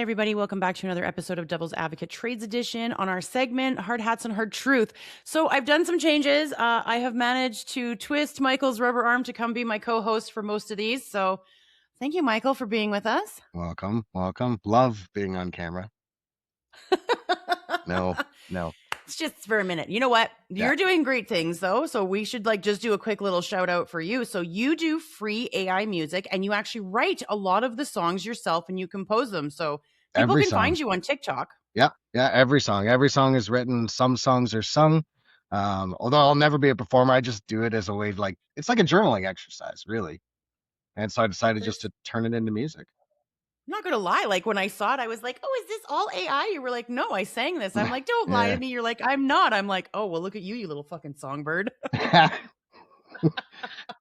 Hi, everybody. Welcome back to another episode of Devil's Advocate Trades Edition on our segment, Hard Hats and Hard Truth. So I've done some changes. I have managed to twist Michael's rubber arm to come be my co-host for most of these. So thank you, Michael, for being with us. Welcome. Love being on camera. No. It's just for a minute. You know what? You're doing great things, though. So we should just do a quick little shout out for you. So you do free AI music and you actually write a lot of the songs yourself and you compose them. So people can find you on TikTok. Yeah. Every song is written. Some songs are sung. Although I'll never be a performer, I just do it as a way of it's like a journaling exercise, really. And so I decided just to turn it into music. I'm not gonna lie, when I saw it, I was like, oh, is this all AI? You were like, no, I sang this. I'm like, don't lie to me. You're like, I'm not. I'm like, oh, well, look at you, you little fucking songbird.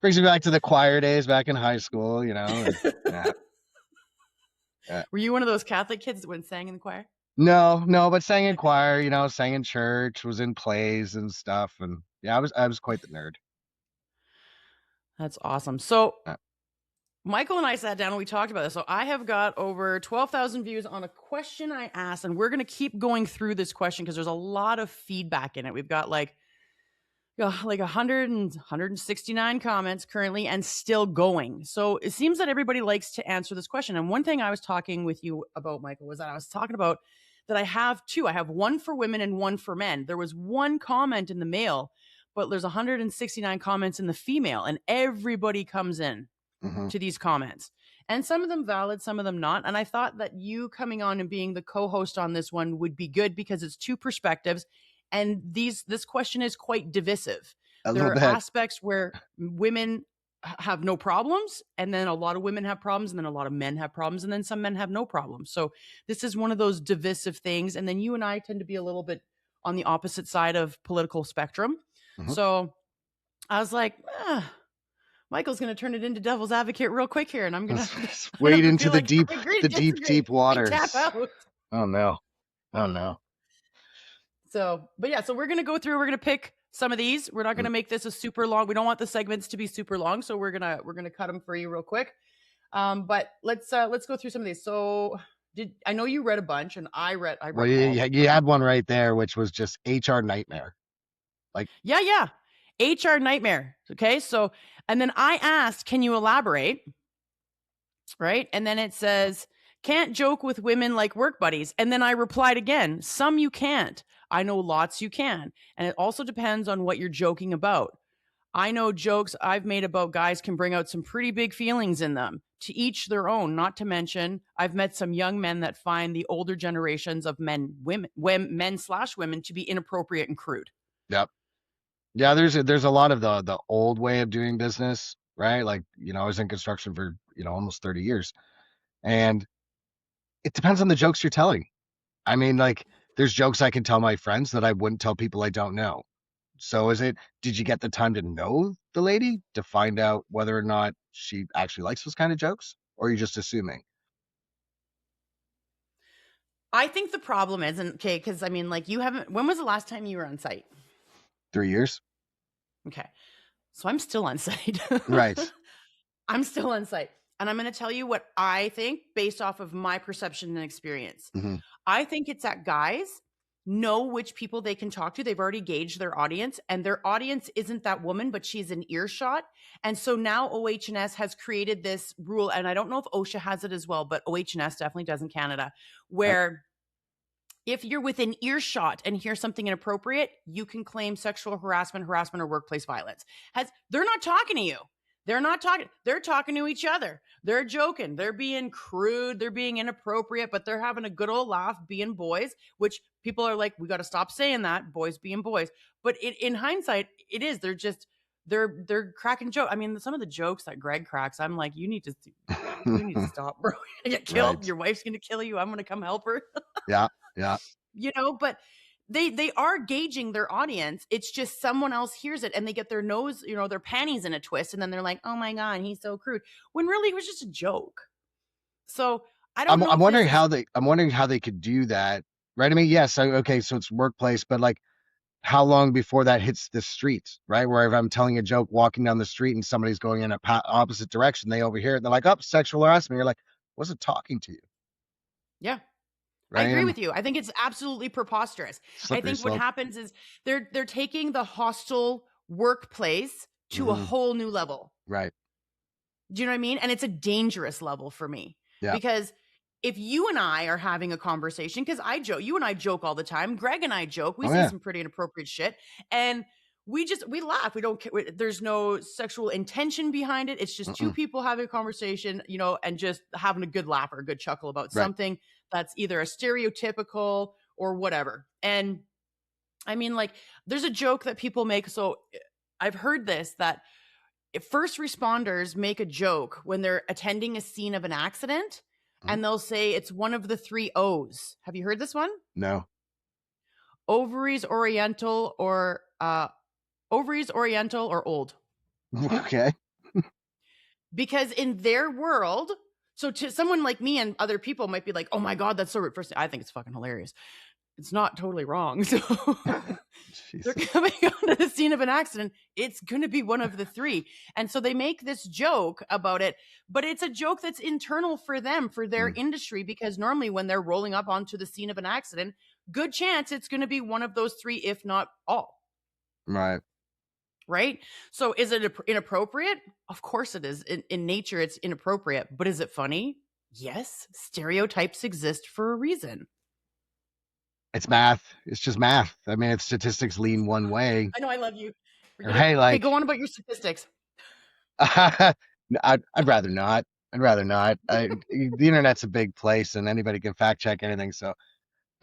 Brings me back to the choir days back in high school, and, Were you one of those Catholic kids that went and sang in the choir? No, but sang in choir, sang in church, was in plays and stuff. And yeah, I was quite the nerd. That's awesome. So Michael and I sat down and we talked about this. So I have got over 12,000 views on a question I asked, and we're going to keep going through this question because there's a lot of feedback in it. We've got like 169 comments currently and still going. So it seems that everybody likes to answer this question. And one thing I was talking with you about, Michael, was that I was talking about that I have two. I have one for women and one for men. There was one comment in the male, but there's 169 comments in the female, and everybody comes in to these comments. And some of them valid, some of them not. And I thought that you coming on and being the co-host on this one would be good because it's two perspectives. And this question is quite divisive. There are aspects where women have no problems, and then a lot of women have problems, and then a lot of men have problems, and then some men have no problems. So this is one of those divisive things. And then you and I tend to be a little bit on the opposite side of political spectrum. So I was like, Michael's going to turn it into devil's advocate real quick here, and I'm going to wade into the deep waters. Oh no. So, but yeah, so we're going to go through, we're going to pick some of these. We're not going to make this a super long. We don't want the segments to be super long, so we're going to cut them for you real quick. But let's go through some of these. So, I know you read a bunch, and I read. Well, you had one right there, which was just HR nightmare. Yeah. HR nightmare. Okay. So, and then I asked, can you elaborate? Right. And then it says, can't joke with women like work buddies. And then I replied again, some you can't. I know lots you can. And it also depends on what you're joking about. I know jokes I've made about guys can bring out some pretty big feelings in them. To each their own, not to mention, I've met some young men that find the older generations of men/women to be inappropriate and crude. Yep. Yeah, there's a lot of the old way of doing business, right? I was in construction for, almost 30 years. And it depends on the jokes you're telling. I mean, there's jokes I can tell my friends that I wouldn't tell people I don't know. So did you get the time to know the lady to find out whether or not she actually likes those kind of jokes? Or are you just assuming? I think the problem is, because I mean, when was the last time you were on site? 3 years. Okay. So I'm still on site. Right. I'm still on site. And I'm going to tell you what I think based off of my perception and experience. I think it's that guys know which people they can talk to. They've already gauged their audience, and their audience isn't that woman, but she's an earshot. And so now OH&S has created this rule, and I don't know if OSHA has it as well, but OH&S definitely does in Canada, where if you're within earshot and hear something inappropriate, you can claim sexual harassment, or workplace violence. They're not talking to you. They're not talking. They're talking to each other. They're joking. They're being crude. They're being inappropriate, but they're having a good old laugh being boys, which people are like, we got to stop saying that, boys being boys. But in hindsight, it is. They're cracking jokes. I mean, some of the jokes that Greg cracks, I'm like, you need to stop, bro. You're gonna get killed. Right. Your wife's going to kill you. I'm going to come help her. Yeah. But they are gauging their audience. It's just someone else hears it and they get their nose, their panties in a twist. And then they're like, oh my God, he's so crude. When really it was just a joke. So I don't know. I'm wondering how they could do that. Right. I mean, yes. Okay. So it's workplace, but how long before that hits the streets, right? Where if I'm telling a joke walking down the street and somebody's going in a opposite direction, they overhear it. And they're like, oh, sexual harassment. You're like, wasn't talking to you. Yeah. I right? agree And with you. I think it's absolutely preposterous. I slippery think what slope. happens is they're taking the hostile workplace to a Hmm. whole new level. Right. Do you know what I mean? And it's a dangerous level for me Yeah. because if you and I are having a conversation, because I joke, you and I joke all the time. Greg and I joke. We Oh say yeah. some pretty inappropriate shit, and we laugh. We don't. There's no sexual intention behind it. It's just two Mm-mm. people having a conversation, and just having a good laugh or a good chuckle about Right. something that's either a stereotypical or whatever. And I mean, like, there's a joke that people make. So I've heard this that if first responders make a joke when they're attending a scene of an accident Mhm. and they'll say it's one of the three O's. Have you heard this one? No. Ovaries, oriental, or old. Okay. Because in their world, so to someone like me and other people might be like, oh my God, that's so rude. First, I think it's fucking hilarious. It's not totally wrong. So they're Jesus. coming onto the scene of an accident. It's going to be one of the three. And so they make this joke about it, but it's a joke that's internal for them, for their Mm. industry, because normally when they're rolling up onto the scene of an accident, good chance it's going to be one of those three, if not all. Right. Right. So is it inappropriate? Of course it is. In nature, it's inappropriate. But is it funny? Yes. Stereotypes exist for a reason. It's math. It's just math. I mean, if statistics lean one way, I know I love you. right? Okay, Like, go on about your statistics. I'd rather not. I'd rather not. The internet's a big place, and anybody can fact check anything. So,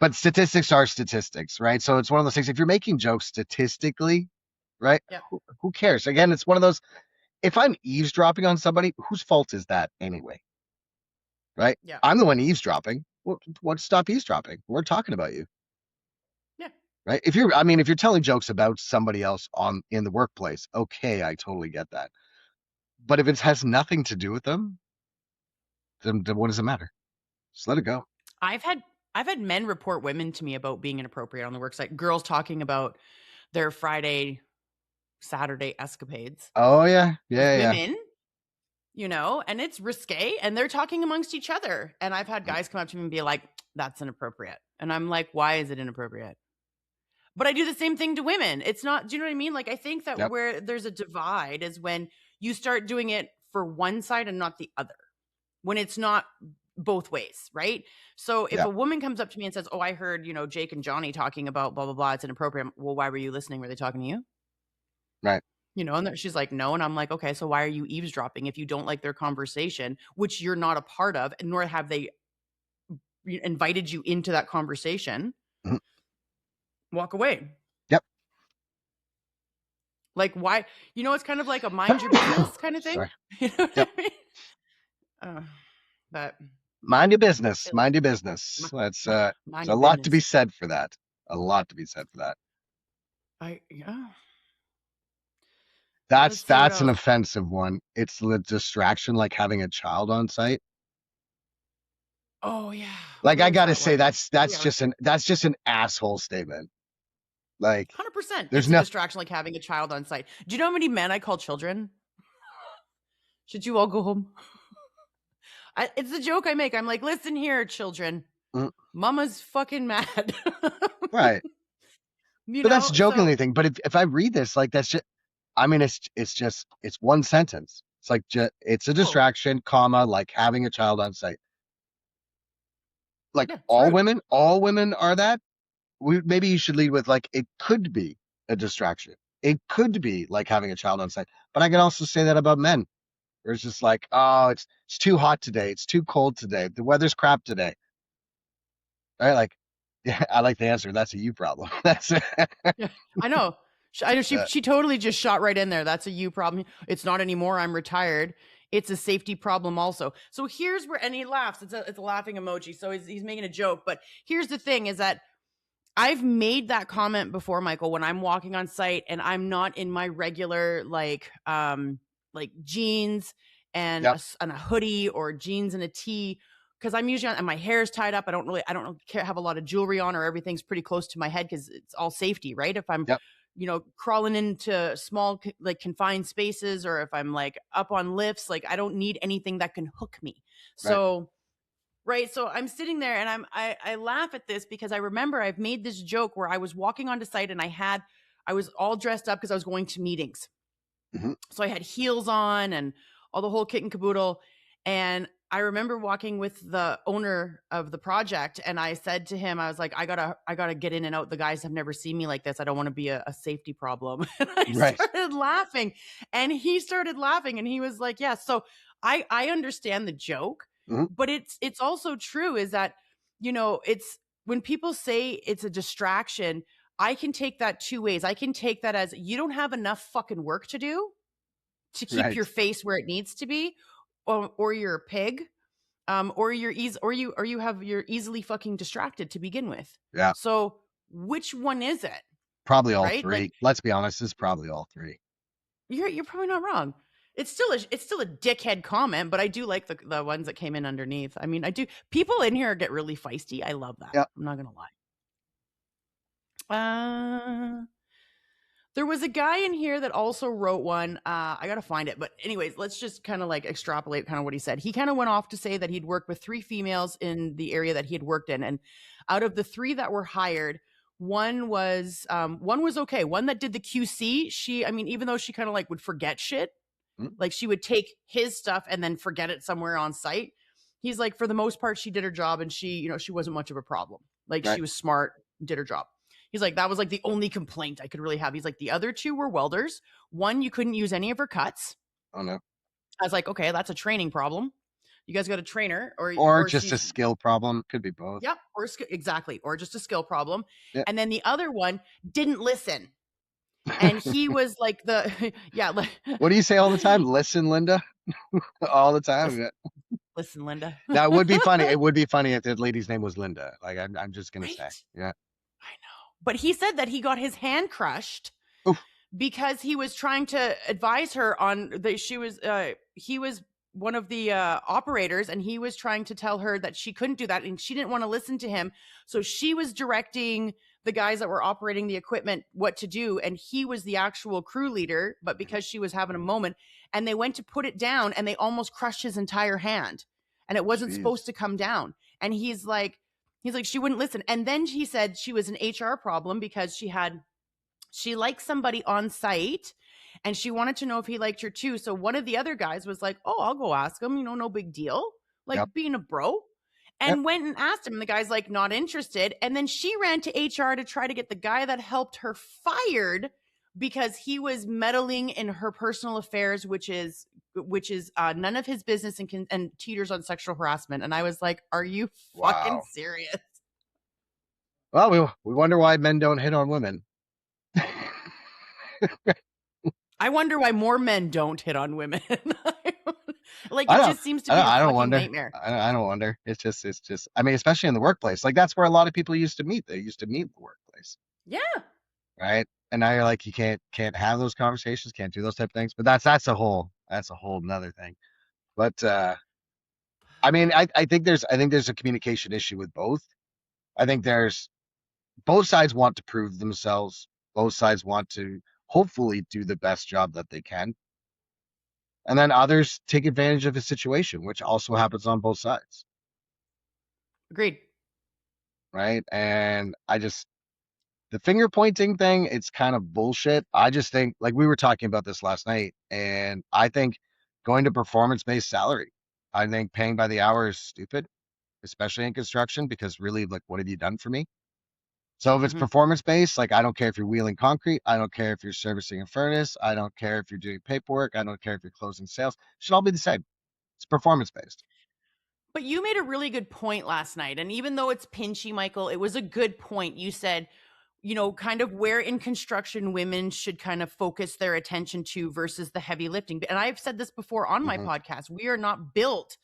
but statistics are statistics, right? So it's one of those things. If you're making jokes statistically, right? Yeah. Who cares? Again, it's one of those. If I'm eavesdropping on somebody, whose fault is that anyway? Right? Yeah. I'm the one eavesdropping. What stop eavesdropping? We're talking about you, Yeah. right? If you're telling jokes about somebody else in the workplace, okay, I totally get that. But if it has nothing to do with them, then what does it matter? Just let it go. I've had I've had men report women to me about being inappropriate on the work site. Girls talking about their Friday, Saturday escapades Oh yeah, with yeah, yeah. women, and it's risque and they're talking amongst each other. And I've had guys come up to me and be like, that's inappropriate. And I'm like, why is it inappropriate? But I do the same thing to women. It's not, do you know what I mean? Like, I think that Yep. where there's a divide is when you start doing it for one side and not the other, when it's not both ways, right? So if Yep. a woman comes up to me and says, oh, I heard, Jake and Johnny talking about blah, blah, blah, it's inappropriate. Well, why were you listening? Were they talking to you? Right. And she's like, no. And I'm like, okay, so why are you eavesdropping if you don't like their conversation, which you're not a part of, nor have they invited you into that conversation? Mhm. Walk away. Yep. Like, why? It's kind of like a mind your business kind of thing. Sorry. You know what Yep. I mean? But Mind your business. Mind your business. That's mind there's a your lot to be business. said for that. A lot to be said for that. Yeah. That's Let's see what that's an else. offensive one. It's the distraction, like having a child on site. Oh yeah. Like I Where's gotta that say, one? that's Yeah. just an asshole statement. Like 100%. there's It's a no distraction like having a child on site. Do you know how many men I call children? Should you all go home? It's the joke I make. I'm like, listen here, children. mm, Mama's fucking mad. right. But that's a So jokingly thing. But if I read this, like that's just it's one sentence. It's like it's a oh distraction, comma, like having a child on site. Like yeah, it's rude. all women are that. Maybe you should lead with like it could be a distraction. It could be like having a child on site. But I can also say that about men. Where it's just like, oh, it's too hot today. It's too cold today. The weather's crap today. Right? Like, yeah, I like the answer. That's a you problem. That's it. Yeah, I know. I know Uh, she totally just shot right in there. That's a you problem. It's not anymore. I'm retired. It's a safety problem also. So here's where, and he laughs. It's a laughing emoji. So he's making a joke. But here's the thing: is that I've made that comment before, Michael, when I'm walking on site and I'm not in my regular like jeans and yep. and a hoodie or jeans and a tee, because I'm usually and my hair's tied up. I don't really have a lot of jewelry on, or everything's pretty close to my head because it's all safety, right? If I'm Yep. crawling into small like confined spaces, or if I'm like up on lifts, like I don't need anything that can hook me. Right. So right? So I'm sitting there and I laugh at this because I remember I've made this joke where I was walking onto site and I was all dressed up because I was going to meetings. Hmm. So I had heels on and all the whole kit and caboodle. And I remember walking with the owner of the project, and I said to him, I was like, I gotta get in and out. The guys have never seen me like this. I don't want to be a safety problem. And I Right. started laughing, and he started laughing, and he was like, yeah. So I understand the joke, Hmm. but it's also true is that, it's when people say it's a distraction, I can take that two ways. I can take that as you don't have enough fucking work to do to keep your Right. face where it needs to be, or you're a pig, or you're easily fucking distracted to begin with. Yeah. So which one is it? Probably all Right? Like three. Let's be honest, it's probably all three. you're probably not wrong. It's still a dickhead comment, but I do like the ones that came in underneath. I mean, I do. People in here get really feisty. I love that. Yeah. I'm not gonna lie. There was a guy in here that also wrote one. I gotta find it, but anyways, let's just kind of like extrapolate kind of what he said. He kind of went off to say that he'd worked with 3 females in the area that he had worked in, and out of the 3 that were hired, one was okay. One that did the QC, I mean, even though she kind of like would forget shit, Mhm. like she would take his stuff and then forget it somewhere on site. He's like, for the most part, she did her job, and she wasn't much of a problem. Like Right. she was smart, did her job. He's like, that was like the only complaint I could really have. He's like, the other 2 were welders. One, you couldn't use any of her cuts. Oh no. I was like, okay, that's a training problem. You guys got a trainer, Or or just a she's skill problem. Could be both. yep, exactly, or just a skill problem. Yeah. And then the other one didn't listen, and he was like the yeah, like, What do you say all the time? Listen, Linda. All the time. listen, Yeah. listen, Linda, That would be funny. It would be funny if the lady's name was Linda. Like I'm just gonna say. right? Yeah. I know, but he said that he got his hand crushed Oof. because he was trying to advise her on he was one of the operators, and he was trying to tell her that she couldn't do that, and she didn't want to listen to him, so she was directing the guys that were operating the equipment what to do, and he was the actual crew leader, but because she was having a moment, and they went to put it down, and they almost crushed his entire hand, and it wasn't supposed Jeez. to come down, and he's like she wouldn't listen, and then he said she was an HR problem because she liked somebody on site, and she wanted to know if he liked her too. So one of the other guys was like, oh, I'll go ask him, no big deal. Yep. Like being a bro. Yep. And went and asked him. And the guy's like, not interested. And then she ran to HR to try to get the guy that helped her fired because he was meddling in her personal affairs, which is none of his business, and teeters on sexual harassment. And I was like, are you fucking Wow. serious? Well, we wonder why men don't hit on women. I wonder why more men don't hit on women. Like I it don't. just seems to be a I don't fucking wonder. nightmare. I don't wonder. It's just. I mean, especially in the workplace. Like that's where a lot of people used to meet. They used to meet in the workplace, Yeah. right? And now you're like, you can't have those conversations, can't do those type of things. But that's a whole another thing. But I mean, I think there's a communication issue with both. I think there's both sides want to prove themselves. Both sides want to hopefully do the best job that they can. And then others take advantage of a situation, which also happens on both sides, Agreed. right? And the finger pointing thing, it's kind of bullshit. I just think, like we were talking about this last night, and I think going to performance based salary, I think paying by the hour is stupid, especially in construction, because really, like, what have you done for me? So if it's Mhm. performance based, like I don't care if you're wheeling concrete, I don't care if you're servicing a furnace, I don't care if you're doing paperwork, I don't care if you're closing sales. It should all be the same. It's performance based. But you made a really good point last night. And even though it's pinchy, Michael, it was a good point. You said, kind of where in construction women should kind of focus their attention to versus the heavy lifting. And I've said this before on my Hmm. podcast. We are not built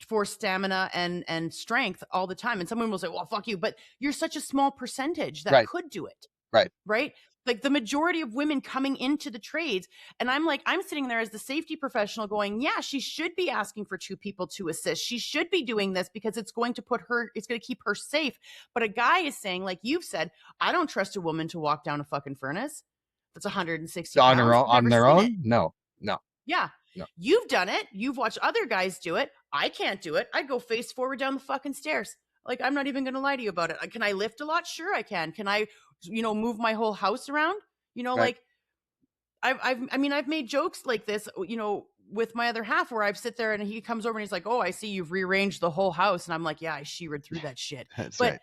for stamina and strength all the time. And someone will say, well, fuck you. But you're such a small percentage that Right, could do it. right. Right? Like the majority of women coming into the trades. And I'm like, I'm sitting there as the safety professional going, yeah, she should be asking for 2 people to assist. She should be doing this because it's going to keep her safe. But a guy is saying, like you've said, I don't trust a woman to walk down a fucking furnace that's 160 On their pounds. own, I've on never their seen it. own? No, no. Yeah. Yeah. You've done it. You've watched other guys do it. I can't do it. I'd go face forward down the fucking stairs. Like, I'm not even going to lie to you about it. Can I lift a lot? Sure, I can. Can I, move my whole house around? Right. Like, I've made jokes like this, with my other half, where I've sit there and he comes over and he's like, "Oh, I see you've rearranged the whole house," and I'm like, "Yeah, I sheared through that shit." That's But right.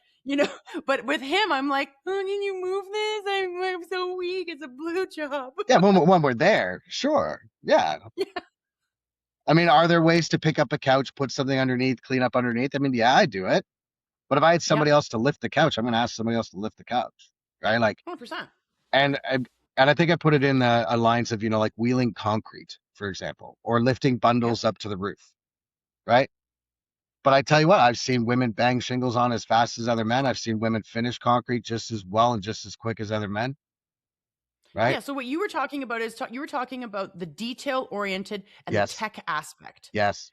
but with him, I'm like, "Oh, can you move this? I'm so weak. It's a blue job." Yeah, when we're there, sure. Yeah. Yeah, I mean, are there ways to pick up a couch, put something underneath, clean up underneath? I mean, yeah, I do it. But if I had yeah, somebody else to lift the couch, I'm going to ask somebody else to lift the couch, right? Like, 100%. and I think I put it in the lines of like wheeling concrete, for example, or lifting Yeah, bundles up to the roof, right? But I tell you what, I've seen women bang shingles on as fast as other men. I've seen women finish concrete just as well and just as quick as other men, right? yeah. So what you were talking about is you were talking about the detail oriented and the Yes, tech aspect. yes,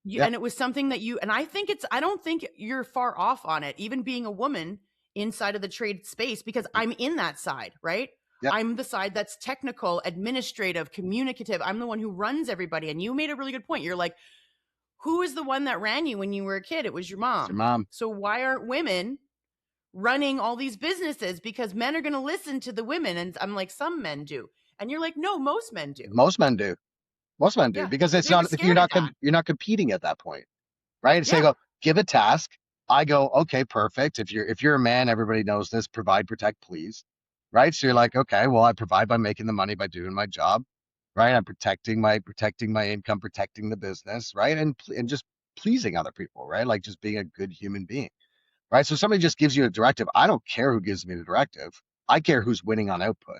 yep, And it was something that and I don't think you're far off on it, even being a woman inside of the trade space, because I'm in that side, right? yep. I'm the side that's technical, administrative, communicative. I'm the one who runs everybody. And you made a really good point. You're like, who is the one that ran you when you were a kid? It was your It's your mom. mom. So why aren't women running all these businesses? Because men are going to listen to the women. And I'm like, some men do. And you're like, no, most men do. Most men do. Most men do Yeah. because But it's they're not just scared of that. you're not competing at that point, right? So you Yeah. go give a task. I go okay, perfect. If you're a man, everybody knows this. Provide, protect, please, right? So you're Yeah. like okay, well I provide by making the money by doing my job, right? I'm protecting my income, protecting the business, right? And just pleasing other people, right? Like just being a good human being, right? So somebody just gives you a directive. I don't care who gives me the directive. I care who's winning on output,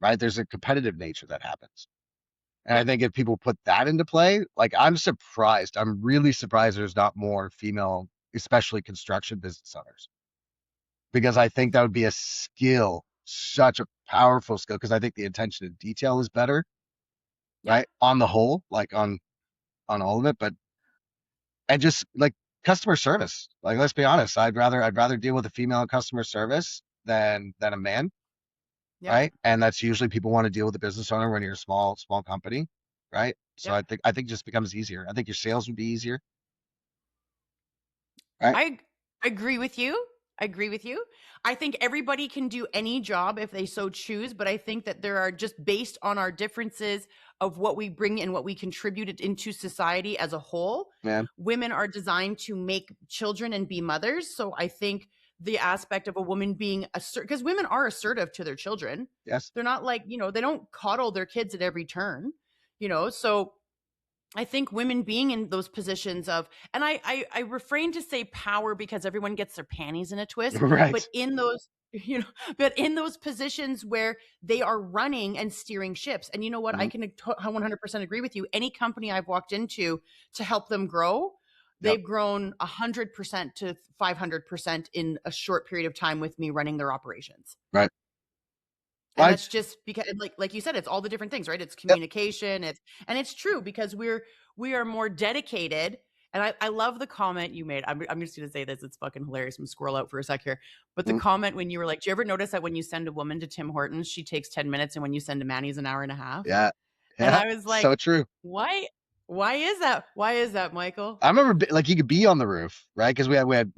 right? There's a competitive nature that happens. And I Yeah. think if people put that into play, like I'm surprised. I'm really surprised there's not more female, especially construction business owners, because I think that would be a skill, such a powerful skill, because I think the attention to detail is better, Yeah. right? On the whole, like on all of it, but and just like customer service. Like let's be honest, I'd rather deal with a female customer service than a man, Yeah. right? And that's usually people want to deal with a business owner when you're a small company, right? So Yeah. I think it just becomes easier. I think your sales would be easier, right? I agree with you. I agree with you. I think everybody can do any job if they so choose, but I think that there are, just based on our differences of what we bring and what we contributed into society as a whole, Man, women are designed to make children and be mothers. So I think the aspect of a woman being assertive, because women are assertive to their children. yes, They're not like, they don't coddle their kids at every turn, so I think women being in those positions of, and I refrain to say power because everyone gets their panties in a twist, but right, in those, but in those positions where they are running and steering ships. And you know what? I mhm, can 100% agree with you. Any company I've walked into to help them grow, yep, they've grown 100% to 500% in a short period of time with me running their operations. right. And I that's just because, like you said, it's all the different things, right? It's yep, communication. It's true because we are more dedicated. And I love the comment you made. I'm just going to say this. It's fucking hilarious. I'm gonna scroll out for a sec here. But the mm, comment when you were like, do you ever notice that when you send a woman to Tim Hortons, she takes 10 minutes, and when you send a Manny's an hour and a half? yeah, And yeah, I was so like, true. why? Why is that? Why is that, Michael? I remember like you could be on the roof, right? Because we had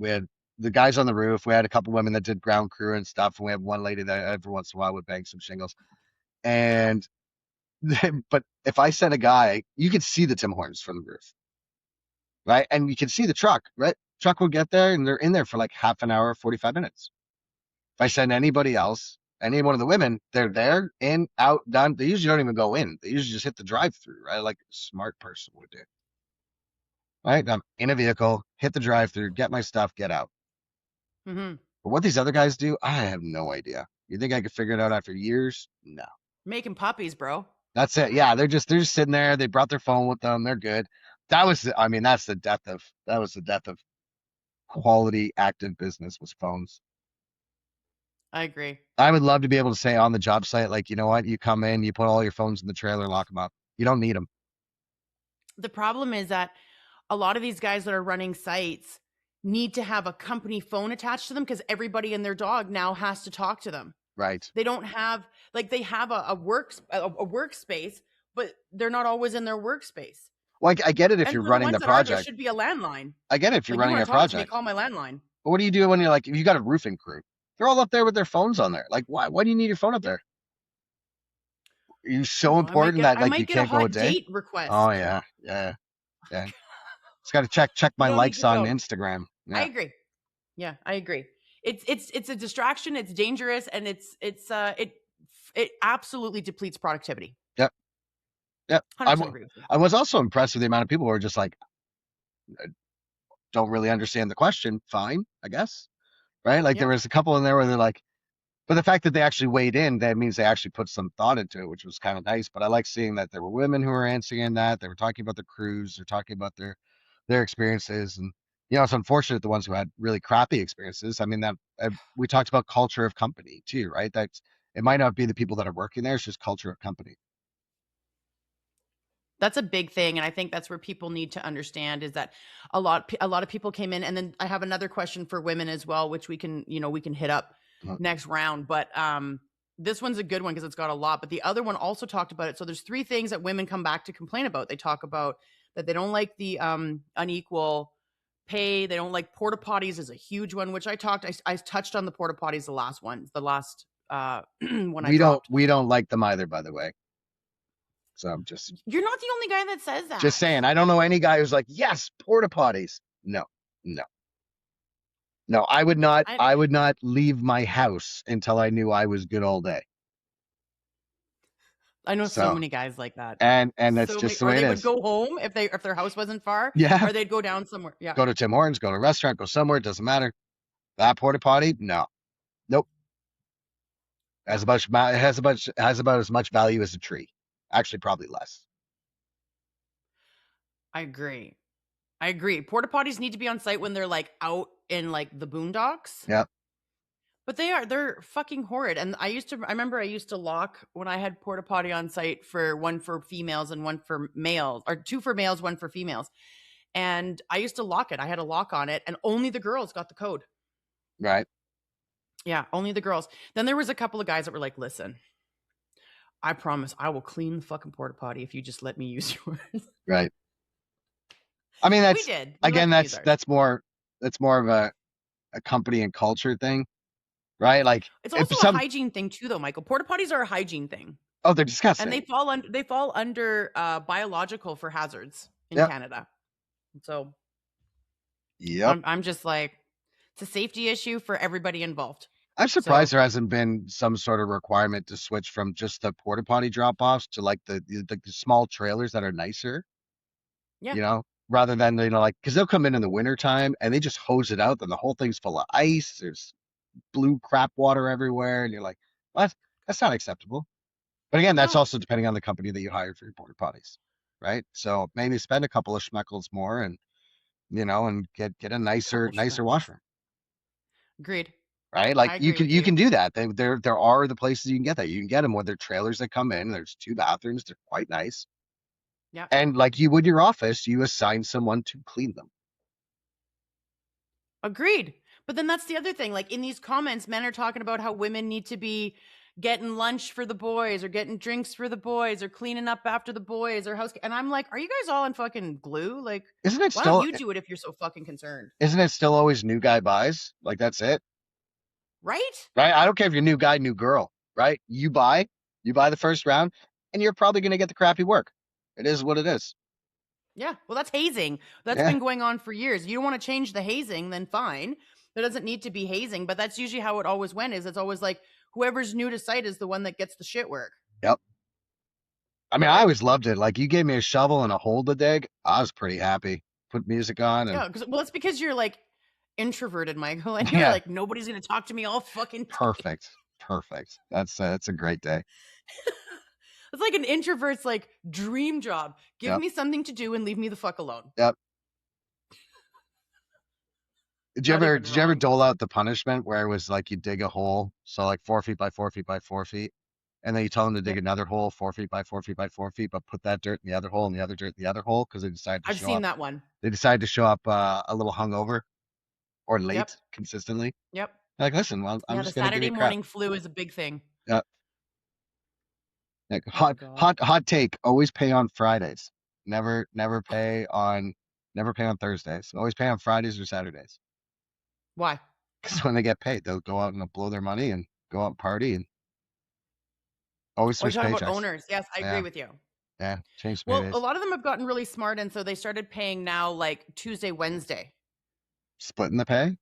the guys on the roof. We had a couple women that did ground crew and stuff, and we had one lady that every once in a while would bang some shingles. And but if I sent a guy, you could see the Tim Hortons from the roof, right? And you can see the truck, right? Truck will get there, and they're in there for like half an hour, 45 minutes. If I send anybody else, any one of the women, they're there, in, out, done. They usually don't even go in. They usually just hit the drive-through, right? Like a smart person would do. Right? I'm in a vehicle, hit the drive-through, get my stuff, get out. Hmm. But what these other guys do, I have no idea. You think I could figure it out after years? No. Making puppies, bro. That's it. Yeah, they're just sitting there. They brought their phone with them. They're good. I mean, that was the death of quality active business was phones. I agree. I would love to be able to say on the job site, like, you know what, you come in, you put all your phones in the trailer, lock them up. You don't need them. The problem is that a lot of these guys that are running sites need to have a company phone attached to them because everybody and their dog now has to talk to them. Right. They don't have, like, they have a workspace, but they're not always in their workspace. Well, I get it if And you're for the running ones the that are, there project. should be a landline. I get it if you're Like, you running wanna a talk to me, project. call my landline. But what do you do when you're like, if you got a roofing crew? They're all up there with their phones on there. Like, why do you need your phone up Yeah. there? Are you I don't so know, important that I like you might get a can't go a hot day? date Oh request. yeah, yeah, yeah. Just got to check You my don't need likes your on phone. Instagram. I Yeah, agree. Yeah, I agree. It's a distraction, it's dangerous, and it absolutely depletes productivity. yep, yep. 100% agree with you. I was also impressed with the amount of people who are just like don't really understand the question. Fine, I guess. Right? Like there Yep. was a couple in there where they're like, but the fact that they actually weighed in, that means they actually put some thought into it, which was kind of nice. But I like seeing that there were women who were answering that. They were talking about their crews. They're talking about their experiences, and it's unfortunate the ones who had really crappy experiences. I mean, that we talked about culture of company too, right? That's it might not be the people that are working there; it's just culture of company. That's a big thing, and I think that's where people need to understand is that a lot of people came in, and then I have another question for women as well, which we can hit up Uh, next round. But this one's a good one because it's got a lot. But the other one also talked about it. So there's three things that women come back to complain about. They talk about that they don't like the unequal pay. They don't like porta potties is a huge one, which I touched on the porta potties the last one I dropped. we don't like them either, by the way. So I'm You're not the only guy that says just that. saying. I don't know any guy who's like, yes, porta potties. No, no. No, I would not. I I would not leave my house until I knew I was good all day. I know so So, many guys like that. and that's So many, just the or way it they would is. go home if their house wasn't far, Yeah, or they'd go down somewhere. Yeah. go to Tim Hortons, go to a restaurant, go somewhere. It doesn't matter. That porta potty, no, nope. Yeah, Has about as much value as a tree. Actually, probably less. I agree. I agree. Porta potties need to be on site when they're like out in like the boondocks. Yeah, But they're fucking horrid. And I remember I used to lock when I had porta potty on site for one for females and one for males, or two for males, one for females. And I used to lock it. I had a lock on it, and only the girls got the code. right, Yeah, only the girls. Then there was a couple of guys that were like, "Listen, I promise I will clean the fucking porta potty if you just let me use yours." right. I mean, We that's did. We let again, them use ours. that's more of a company and culture thing, right? Like It's if also a some hygiene thing too, though, Michael. Porta potties are a hygiene thing, oh, they're and disgusting. they fall under biological for hazards in Yep, Canada. So yep. I'm just like, it's a safety issue for everybody involved. I'm surprised So there hasn't been some sort of requirement to switch from just the porta potty drop offs to like the small trailers that are nicer, yeah, rather than, like, because they'll come in the winter time and they just hose it out, then the whole thing's full of ice. There's blue crap water everywhere. And you're like, what? That's not acceptable. But again, that's no, also depending on the company that you hire for your porta potties, right? So maybe spend a couple of schmeckles more and, and get a nicer, couple nicer schmeckles. washroom. Agreed. Right? Like I agree with you you. can do that. There are the places you can get that. You can get them where they're trailers that come in. There's two bathrooms. They're quite nice. Yeah, And like you would your office, you assign someone to clean them. agreed. But then that's the other thing. Like in these comments, men are talking about how women need to be getting lunch for the boys or getting drinks for the boys or cleaning up after the boys or house. And I'm like, are you guys all in fucking glue? Like, Isn't it why don't still you do it if you're so fucking concerned? isn't it still always new guy buys? Like that's it. Right? Right? I don't care if you're new guy, new girl, right? You buy the first round, and you're probably gonna get the crappy work. It is what it is. Yeah. Well, that's hazing. That's Yeah. been going on for years. You don't want to change the hazing, then fine. There doesn't need to be hazing, but that's usually how it always went is it's always like whoever's new to site is the one that gets the shit work. Yep. I mean, I Right? always loved it. Like you gave me a shovel and a hole to dig. I was pretty happy. Put music on and Yeah. Well, it's because you're like introverted, Michael, and you're yeah, like, nobody's gonna talk to me all fucking day. perfect. Perfect. That's a great day. It's like an introvert's like dream job. Give Yep. me something to do and leave me the fuck alone. Yep. Not even Did you ever wrong. dole out the punishment where it was like you dig a hole, so like 4 feet by 4 feet by 4 feet, and then you tell them to dig Yep. another hole 4 feet by 4 feet by 4 feet, but put that dirt in the other hole and the other dirt in the other hole because they decided to I've show seen up. that one. They decided to show up a little hungover or Yep. late consistently. Yep. Like, listen, well, I'm Yeah, the just gonna give you Saturday crap. morning flu is a big thing. Yeah, Like Oh my God. hot take. Always pay on Fridays. Never pay on Thursdays. Always pay on Fridays or Saturdays. Why? Because when they get paid, they'll go out and they'll blow their money and go out and party and always Oh, you're switch talking about paychecks. owners. Yes, I agree Yeah, with you. yeah. Change Well, a paydays. lot of them have gotten really smart, and so they started paying now like Tuesday, Wednesday. Splitting the pay.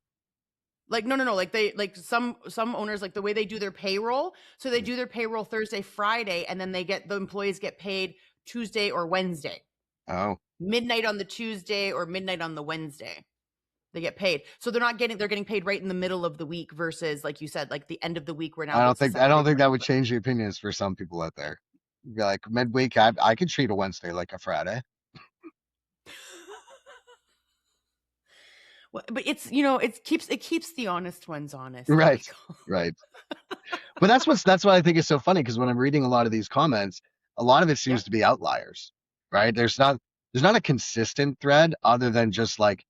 Like no, like they like some owners like the way they do their payroll. So they do their payroll Thursday, Friday, and then the employees get paid Tuesday or Wednesday. Oh, Midnight on the Tuesday or midnight on the Wednesday. They get paid. So they're getting paid right in the middle of the week versus like you said, like the end of the week where now it's a I Saturday don't think that morning. would change the opinions for some people out there. Be like midweek, I could treat a Wednesday like a Friday. Well, but it's it keeps the honest ones honest, Right, Michael. right. But that's what I think is so funny because when I'm reading a lot of these comments, a lot of it seems Yep. to be outliers, right? There's not a consistent thread other than just like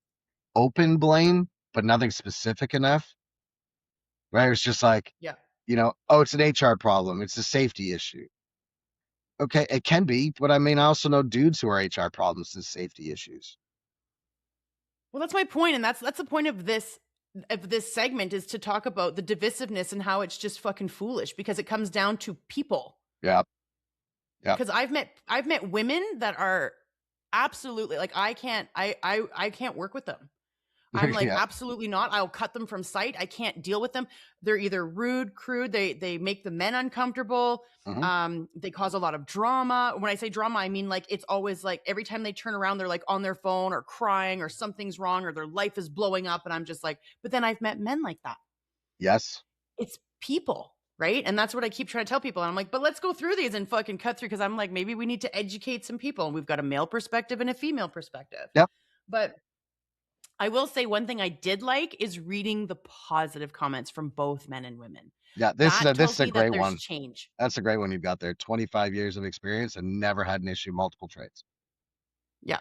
open blame, but nothing specific enough, right? It's just like, Yeah. oh, it's an HR problem, it's a safety issue. Okay, it can be, but I mean, I also know dudes who are HR problems and safety issues. Well, that's my point, and that's the point of this segment is to talk about the divisiveness and how it's just fucking foolish because it comes down to people. Yeah, yeah, Because I've met women that are absolutely like I can't work with them. I'm like, yeah. absolutely not. I'll cut them from sight. I can't deal with them. They're either rude, crude. They make the men uncomfortable. Hmm. They cause a lot of drama. When I say drama, I mean like it's always like every time they turn around, they're like on their phone or crying or something's wrong or their life is blowing up. And I'm just like, but then I've met men like that. Yes. It's people, right? And that's what I keep trying to tell people. And I'm like, but let's go through these and fucking cut through because I'm like, maybe we need to educate some people. And we've got a male perspective and a female perspective. Yep. But I will say one thing I did like is reading the positive comments from both men and women. Yeah, That this is tells a me that great there's one. change. That's a great one you've got there. 25 years of experience and never had an issue multiple trades. Yeah.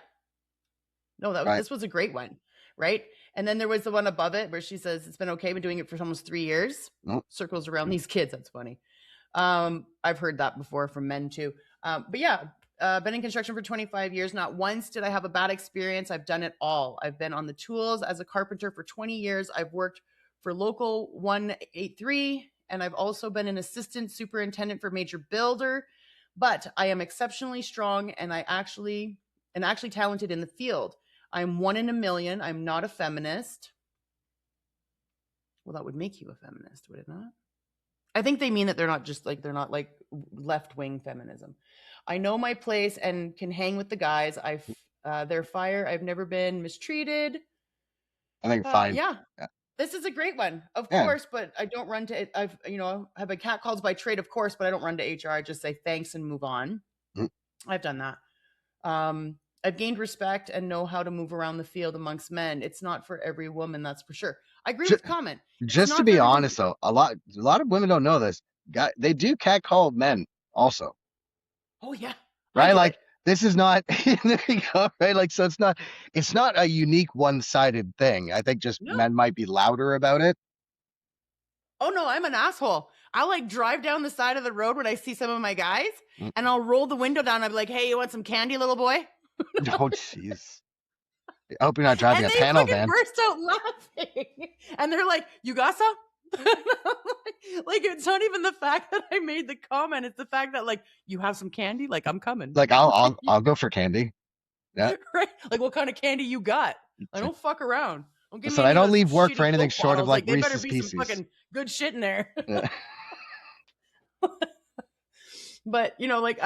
No, Right. this was a great one, right? And then there was the one above it where she says it's been okay, been doing it for almost 3 years. Nope. Circles around these kids. That's funny. I've heard that before from men too. But yeah, been in construction for 25 years. Not once did I have a bad experience. I've done it all. I've been on the tools as a carpenter for 20 years. I've worked for local 183, and I've also been an assistant superintendent for major builder. But I am exceptionally strong and actually talented in the field. I'm one in a million. I'm not a feminist. Well, that would make you a feminist, would it not? I think they mean that they're not like left wing feminism. I know my place and can hang with the guys. They're fire. I've never been mistreated. I think fine. Yeah, Yeah. this is a great one, of Yeah. course. But I don't run to. I've have a cat calls by trade, of course, but I don't run to HR. I just say thanks and move on. Mhm. I've done that. I've gained respect and know how to move around the field amongst men. It's not for every woman, that's for sure. I agree Just, with the comment. It's just to not for be every woman. honest though, a lot of women don't know this. They do catcall men also. Oh yeah, I Right? do it. Like this is not there you go, right? Like so it's not a unique one-sided thing. I think just No. men might be louder about it. Oh no, I'm an asshole. I'll like drive down the side of the road when I see some of my guys Mm. and I'll roll the window down. I'll be like, hey, you want some candy, little boy? Oh jeez. I hope you're not driving And a they panel fucking van. burst out laughing. And they're like, you got some? Like, it's not even the fact that I made the comment. It's the fact that like, you have some candy? Like, I'm coming. Like I'll go for candy. Yeah. Right? Like, what kind of candy you got? I don't fuck around. Don't give me Listen, I any of don't those leave work for shitty anything Coke short of bottles. like Like, they better Reese's be some Pieces. fucking good shit in there. Yeah. But like,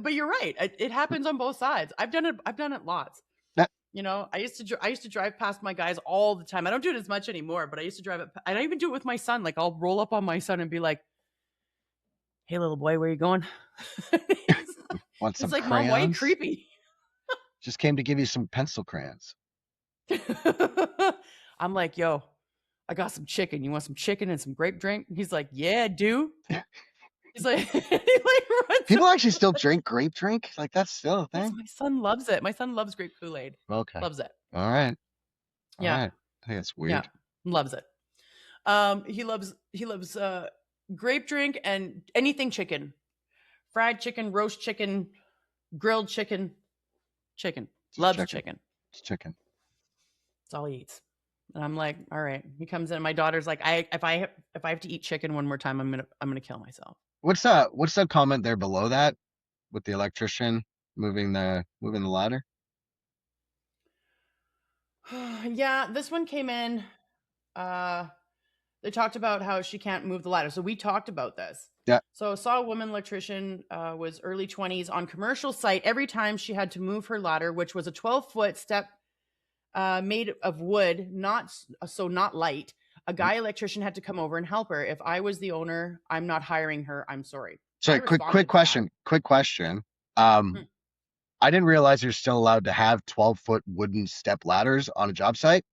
but you're right. It happens on both sides. I've done it lots. Yeah. I used to drive past my guys all the time. I don't do it as much anymore, but I used to drive it. I don't even do it with my son. Like I'll roll up on my son and be like, "Hey, little boy, where you going?" Want He's some like, "Mom, why are you crayons? creepy?" Just came to give you some pencil crayons. I'm like, "Yo, I got some chicken. You want some chicken and some grape drink?" He's like, "Yeah, I do." He's like, he like runs. People actually still drink grape drink? Like that's still a Yes, thing? my son loves it. My son loves grape Kool-Aid. Okay. Loves it. All right. All Yeah. right. I think that's Yeah. weird. Loves it. He loves grape drink and anything chicken. fried chicken, roast chicken, grilled chicken, chicken. It's Loves chicken. chicken. It's chicken. That's all he eats. And I'm like, all right. He comes in. My daughter's like, if I have to eat chicken one more time, I'm gonna kill myself. What's that comment there below that with the electrician moving the ladder? Yeah, this one came in. Uh, they talked about how she can't move the ladder. So we talked about this. Yeah. So saw a woman electrician, was early 20s on commercial site. Every time she had to move her ladder, which was a 12-foot step made of wood, not light. A guy electrician had to come over and help her. If I was the owner, I'm not hiring her. I'm sorry. So I quick responded to that. question. Quick question. I didn't realize you're still allowed to have 12-foot wooden step ladders on a job site.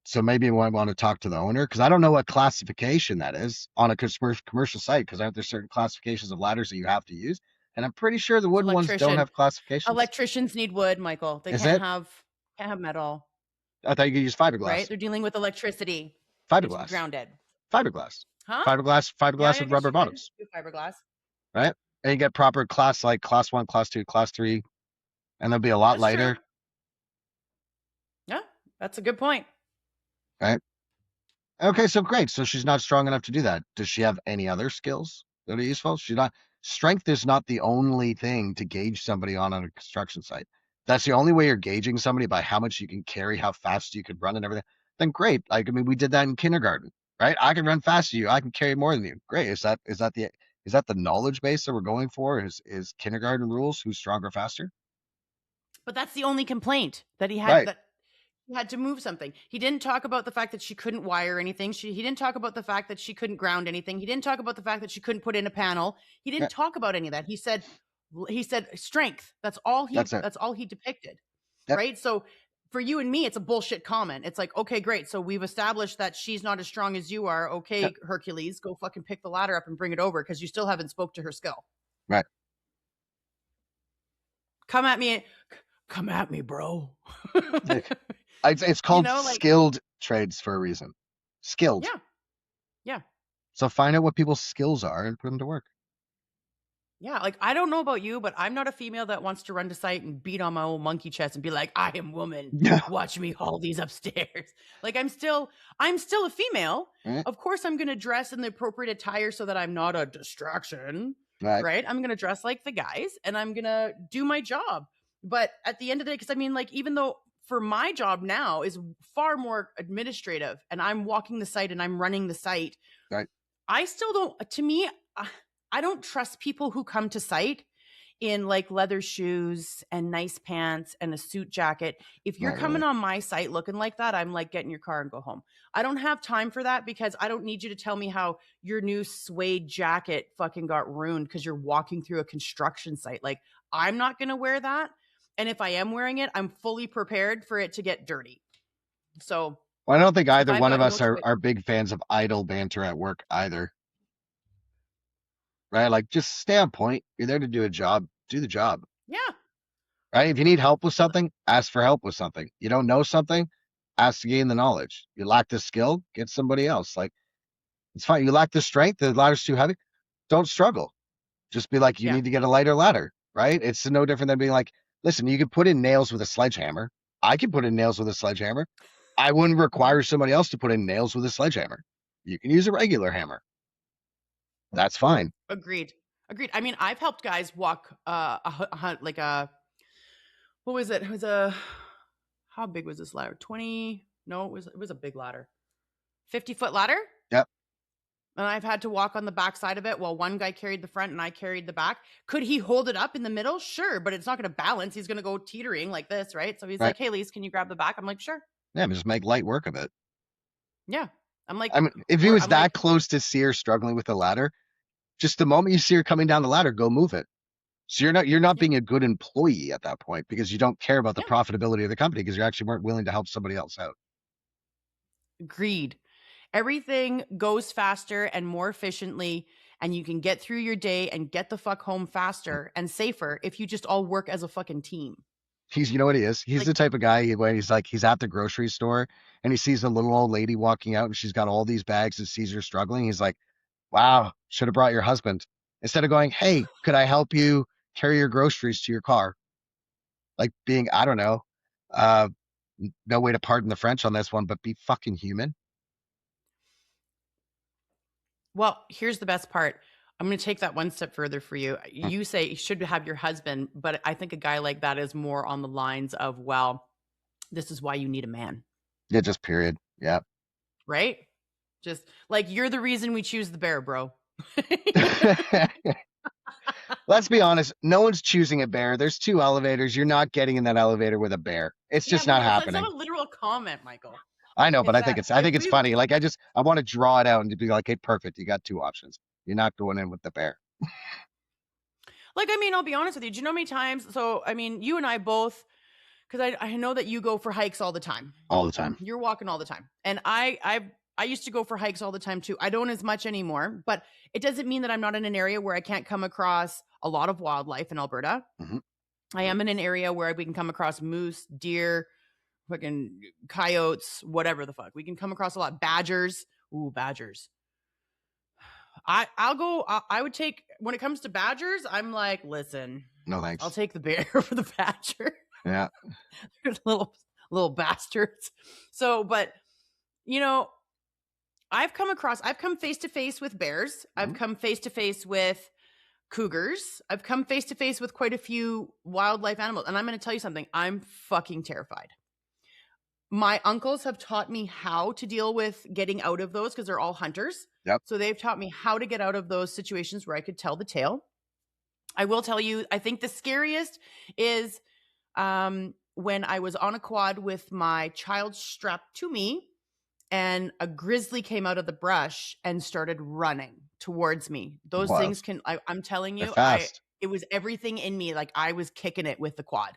So maybe I want to talk to the owner because I don't know what classification that is on a commercial site because aren't there certain classifications of ladders that you have to use? And I'm pretty sure the It's wooden ones don't electrician. have classifications. Electricians need wood, Michael. They Is it? can't have metal, I thought you could use right? fiberglass. They're dealing with electricity. Needs to be Fiberglass. grounded. Fiberglass. Huh? Yeah, Fiberglass I with guess rubber you could bottoms, do fiberglass. right? And you get proper class like class 1, class 2, class 3, and they'll be a lot That's true. lighter, Yeah, that's a good point. right? Okay, so great. So she's not strong enough to do that. Does she have any other skills that are useful? She's not. Strength is not the only thing to gauge somebody on a construction site. That's the only way you're gauging somebody by how much you can carry, how fast you could run, and everything. Then great. Like I mean, we did that in kindergarten, right? I can run faster than you. I can carry more than you. Great. Is that the knowledge base that we're going for? Is kindergarten rules? Who's stronger, faster? But that's the only complaint that he had, Right. that he had to move something. He didn't talk about the fact that she couldn't wire anything. He didn't talk about the fact that she couldn't ground anything. He didn't talk about the fact that she couldn't put in a panel. He Yeah, didn't talk about any of that. He said strength. That's all that's it. he depicted. Yep. Right? So for you and me, it's a bullshit comment. It's like, okay, great. So we've established that she's not as strong as you are. Okay, Yep. Hercules, go fucking pick the ladder up and bring it over because you still haven't spoke to her skill. Right. Come at me, bro. It's called skilled trades for a reason. Skilled. Yeah. Yeah. So find out what people's skills are and put them to work. Yeah, like I don't know about you, but I'm not a female that wants to run to site and beat on my old monkey chest and be like, I am woman. Yeah. Watch me haul these upstairs. Like I'm still a female. Right. Of course, I'm gonna dress in the appropriate attire so that I'm not a distraction. Right. I'm gonna dress like the guys and I'm gonna do my job. But at the end of the day, because I mean, like, even though for my job now is far more administrative and I'm walking the site and I'm running the site, Right. I still don't, to me, I don't trust people who come to site in like leather shoes and nice pants and a suit jacket. If you're Not coming really. on my site looking like that, I'm like, get in your car and go home. I don't have time for that because I don't need you to tell me how your new suede jacket fucking got ruined because you're walking through a construction site. Like, I'm not going to wear that. And if I am wearing it, I'm fully prepared for it to get dirty. So Well, I don't think either I've one of got us no are big fans of idle banter at work either. Right? Like just stay on point. You're there to do a job. Do the job. Yeah. Right? If you need help with something, ask for help with something. You don't know something, ask to gain the knowledge. You lack the skill, get somebody else. Like it's fine. You lack the strength, the ladder's too heavy. Don't struggle. Just be like, you Yeah. need to get a lighter ladder, right? It's no different than being like, listen, you can put in nails with a sledgehammer. I can put in nails with a sledgehammer. I wouldn't require somebody else to put in nails with a sledgehammer. You can use a regular hammer. That's fine. Agreed. I mean, I've helped guys walk like a, what was it? It was how big was this ladder? 20? No, it was a big ladder. 50-foot ladder? Yep. And I've had to walk on the back side of it while one guy carried the front and I carried the back. Could he hold it up in the middle? Sure, but it's not going to balance. He's going to go teetering like this, right? So he's like, hey, Lise, can you grab the back? I'm like, sure. Yeah, just make light work of it. Yeah. I'm like, I mean, if he was that close to see her struggling with the ladder, just the moment you see her coming down the ladder, go move it. So you're not being a good employee at that point because you don't care about the profitability of the company because you actually weren't willing to help somebody else out. Agreed. Everything goes faster and more efficiently, and you can get through your day and get the fuck home faster and safer if you just all work as a fucking team. You know what he is? He's the type of guy where he's at the grocery store and he sees a little old lady walking out and she's got all these bags and sees her struggling. He's like, wow, should have brought your husband. instead of going, hey, could I help you carry your groceries to your car? Like being, I don't know, uh, no way to pardon the French on this one, but be fucking human. Well, here's the best part. I'm going to take that one step further for you. Mm. You say you should have your husband, but I think a guy like that is more on the lines of, well, this is why you need a man, Yeah, just period. Yeah. right? Just like you're the reason we choose the bear, bro. Let's be honest. No one's choosing a bear. There's two elevators. You're not getting in that elevator with a bear. It's Yeah, just but not it's not happening. a literal comment, Michael. I know, but It's I think that it's I I think it's really funny. Like I want to draw it out and to be like, hey, perfect. You got two options. You're not going in with the bear like. I mean, I'll be honest with you. Do you know how many times? So, I mean, you and I both, because I know that you go for hikes all the time. all the time. You're walking all the time, and I used to go for hikes all the time too. I don't as much anymore, but it doesn't mean that I'm not in an area where I can't come across a lot of wildlife in Alberta. Mm-hmm. I am in an area where we can come across moose, deer, fucking coyotes, whatever the fuck. We can come across a lot. Badgers. Ooh, badgers. I'll go. I would take, when it comes to badgers, I'm like, listen, No I'll thanks. take the bear for the badger. Yeah. They're little bastards. So, but you know, I've come face to face with bears. I've Mm-hmm. come face to face with cougars. I've come face to face with quite a few wildlife animals. And I'm going to tell you something. I'm fucking terrified. My uncles have taught me how to deal with getting out of those because they're all hunters. Yep. So they've taught me how to get out of those situations where I could tell the tale. I will tell you, I think the scariest is when I was on a quad with my child strapped to me and a grizzly came out of the brush and started running towards me. Those Wild. things I'm telling They're you, fast. it was everything in me. Like I was kicking it with the quad.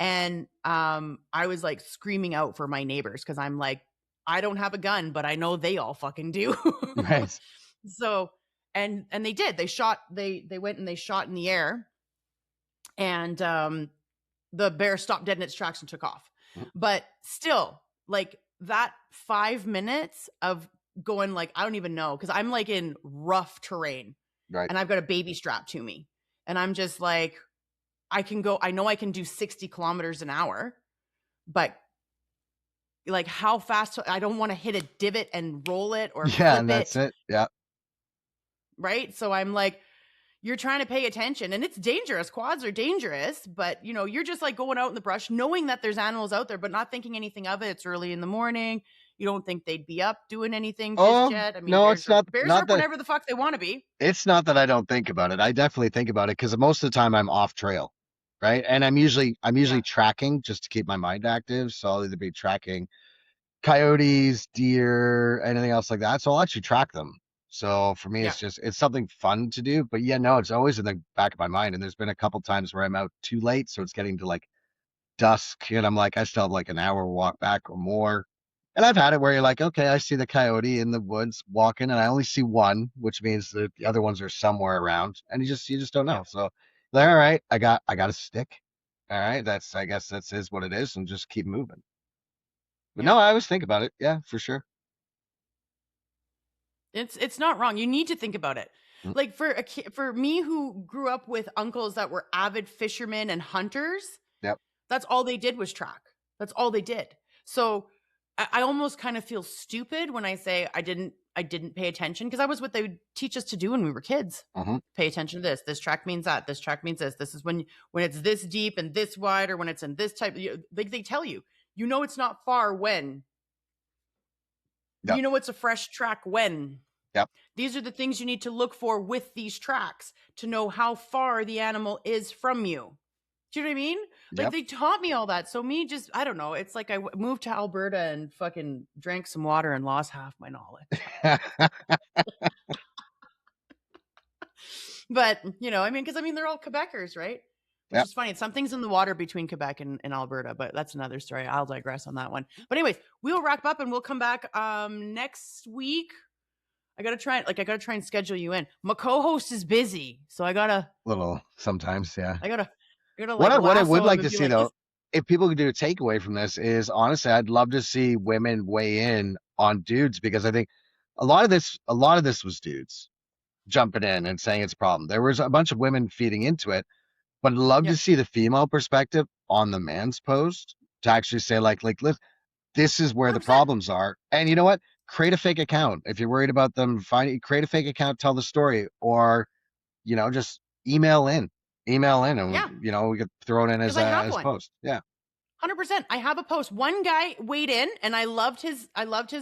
And I was like screaming out for my neighbors because I'm like, I don't have a gun, but I know they all fucking do. Right. So, and they did. They went and they shot in the air, and the bear stopped dead in its tracks and took off. Mm-hmm. But still, like that 5 minutes of going, like, I don't even know, because I'm like in rough terrain Right. and I've got a baby strapped to me. And I'm just like, I know I can do 60 kilometers an hour, but like how fast, I don't want to hit a divot and roll it or Yeah, flip and that's it. it. Yeah. Right. So I'm like, you're trying to pay attention, and it's dangerous. Quads are dangerous, but you know, you're just like going out in the brush, knowing that there's animals out there, but not thinking anything of it. It's early in the morning. You don't think they'd be up doing anything just Oh yet. I mean, no, it's not bears are not up that whenever the fuck they want to be. it's not that I don't think about it. I definitely think about it because most of the time I'm off trail, right? And I'm usually Yeah. tracking just to keep my mind active. So I'll either be tracking coyotes, deer, anything else like that. So I'll actually track them. So for me, Yeah. it's something fun to do. But yeah, no, it's always in the back of my mind. And there's been a couple times where I'm out too late, so it's getting to like dusk, and I'm like, I still have like an hour walk back or more. And I've had it where you're like, okay, I see the coyote in the woods walking, and I only see one, which means that the other ones are somewhere around, and you just don't Yeah. know. So, all right, I got a stick. All right, I guess that's is what it is, and just keep moving. But Yeah. no, I always think about it. Yeah, for sure. It's not wrong. You need to think about it. Mm. Like for me who grew up with uncles that were avid fishermen and hunters, Yep. that's all they did was track. That's all they did. So I almost kind of feel stupid when I say I didn't pay attention, because that was what they would teach us to do when we were kids. Mm-hmm. Pay attention to this. This track means that. This track means this. This is when it's this deep and this wide, or when it's in this type. They tell you. You know it's not far when. Yep. You know it's a fresh track when. Yep. These are the things you need to look for with these tracks to know how far the animal is from you. Do you know what I mean? Like Yep. they taught me all that. So me just, I don't know. It's like I moved to Alberta and fucking drank some water and lost half my knowledge. But, you know, I mean, because I mean, they're all Quebecers, right? Which Yep. is funny. Something's in the water between Quebec and Alberta, but that's another story. I'll digress on that one. But anyways, we'll wrap up and we'll come back next week. I gotta try and schedule you in. My co-host is busy, so I gotta Little sometimes, yeah. I gotta like What I would lasso him like and to be see like, though, if people could do a takeaway from this, is honestly, I'd love to see women weigh in on dudes, because I think a lot of this was dudes. jumping in and saying it's a problem. There was a bunch of women feeding into it, but I'd love to Yep. see the female perspective on the man's post to actually say this is where the 100%. problems are. And you know what? Create a fake account. If you're worried about them finding, create a fake account, tell the story, or, just email in, and, Yeah. we could throw it in Because I have as one. post. Yeah. 100%. I have a post. One guy weighed in and I loved his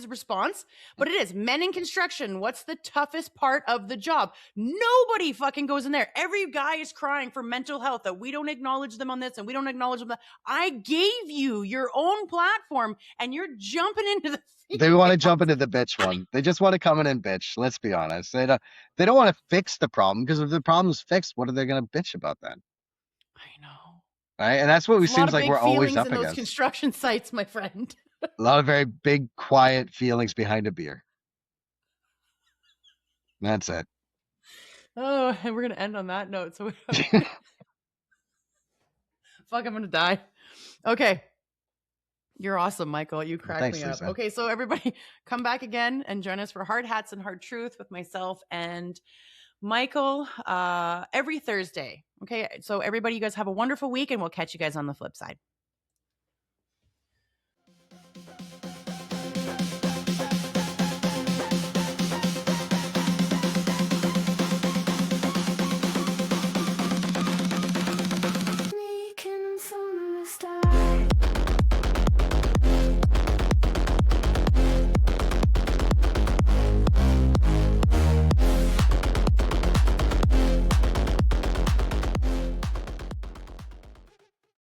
response, but it is men in construction. What's the toughest part of the job? Nobody fucking goes in there. Every guy is crying for mental health, that we don't acknowledge them on this and we don't acknowledge them. I gave you your own platform and you're jumping into the They want to female. jump into the bitch one. They just want to come in and bitch. Let's be honest. They don't want to fix the problem, because if the problem's fixed, what are they going to bitch about then? I know. Right? And that's what There's it a lot seems of like big we're always feelings up in those against. construction sites, my friend. A lot of very big, quiet feelings behind a beer. That's it. Oh, and we're going to end on that note. So, fuck, I'm going to die. Okay. You're awesome, Michael. You Well, crack thanks, me up. Lisa. Okay, so everybody come back again and join us for Hard Hats and Hard Truth with myself and Michael every Thursday. Okay, so everybody, you guys have a wonderful week and we'll catch you guys on the flip side.